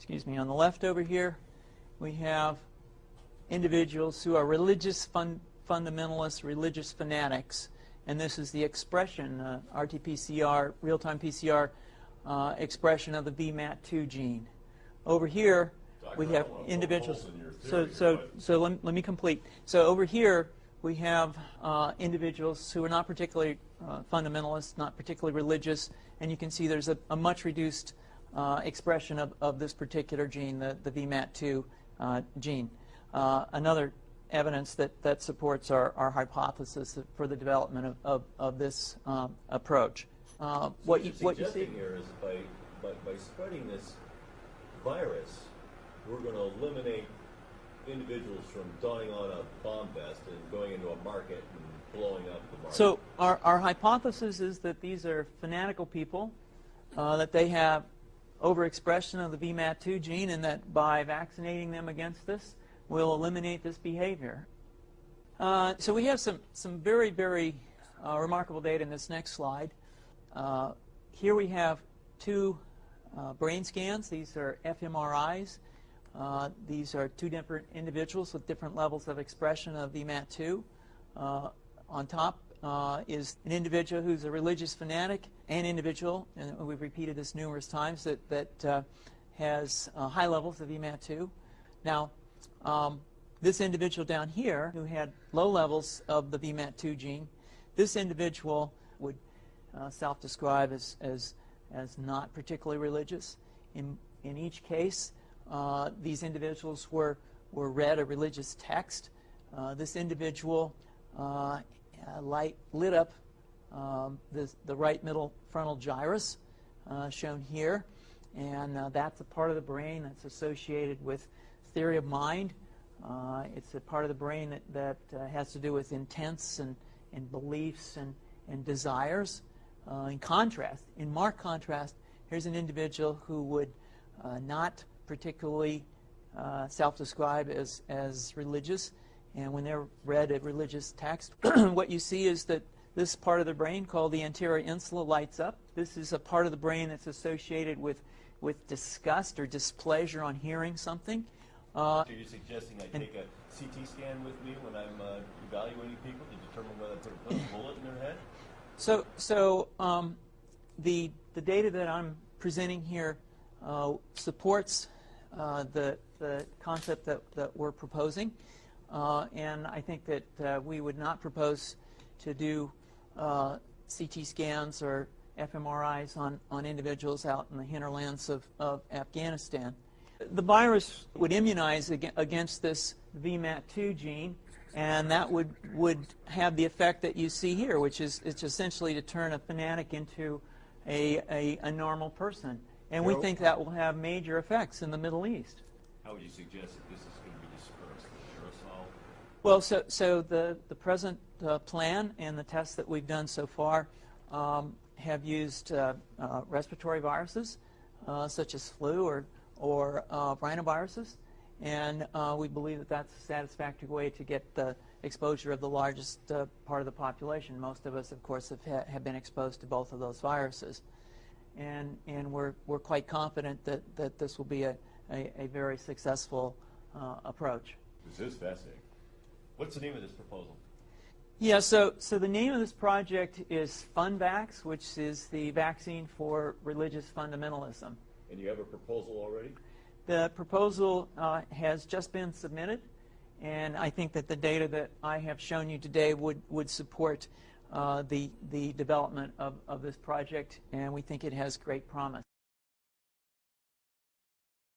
excuse me, on the left over here, we have individuals who are religious fundamentalists, religious fanatics, and this is the expression, RT-PCR, real-time PCR expression of the VMAT2 gene. Over here, we have individuals. So let me complete. So over here, we have individuals who are not particularly fundamentalist, not particularly religious, and you can see there's a much reduced expression of this particular gene, the VMAT2 gene. Another evidence that supports our hypothesis for the development of this approach. What you see here is by spreading this virus, we're going to eliminate individuals from donning on a bomb vest and going into a market and blowing up the market. So our hypothesis is that these are fanatical people, that they have overexpression of the VMAT2 gene, and that by vaccinating them against this, we'll eliminate this behavior. So we have some very, very remarkable data in this next slide. Here we have two brain scans. These are fMRIs. These are two different individuals with different levels of expression of VMAT2. On top is an individual who's a religious fanatic, an individual, and we've repeated this numerous times, that has high levels of VMAT2. Now, this individual down here who had low levels of the VMAT2 gene, this individual would self-describe as not particularly religious. In each case, these individuals were read a religious text. This individual lit up the right middle frontal gyrus, shown here, and that's a part of the brain that's associated with theory of mind. It's a part of the brain that has to do with intents and beliefs and desires. In marked contrast, here's an individual who would not particularly self-describe as religious, and when they're read a religious text, what you see is that this part of the brain called the anterior insula lights up. This is a part of the brain that's associated with disgust or displeasure on hearing something. So you're suggesting I take a CT scan with me when I'm evaluating people to determine whether I put a bullet in their head? So the data that I'm presenting here supports the concept that we're proposing, and I think that we would not propose to do CT scans or fMRIs on individuals out in the hinterlands of Afghanistan. The virus would immunize against this VMAT2 gene, and that would have the effect that you see here, which is it's essentially to turn a fanatic into a normal person. And we think that will have major effects in the Middle East. How would you suggest that this is going to be dispersed? Aerosol? Well, so the present plan and the tests that we've done so far have used respiratory viruses, such as flu or rhinoviruses, and we believe that that's a satisfactory way to get the exposure of the largest part of the population. Most of us, of course, have been exposed to both of those viruses, and we're quite confident that this will be a very successful approach. This is fascinating. What's the name of this proposal? Yeah, so the name of this project is FunVax, which is the vaccine for religious fundamentalism. And you have a proposal already? The proposal has just been submitted, and I think that the data that I have shown you today would support the development of this project, and we think it has great promise.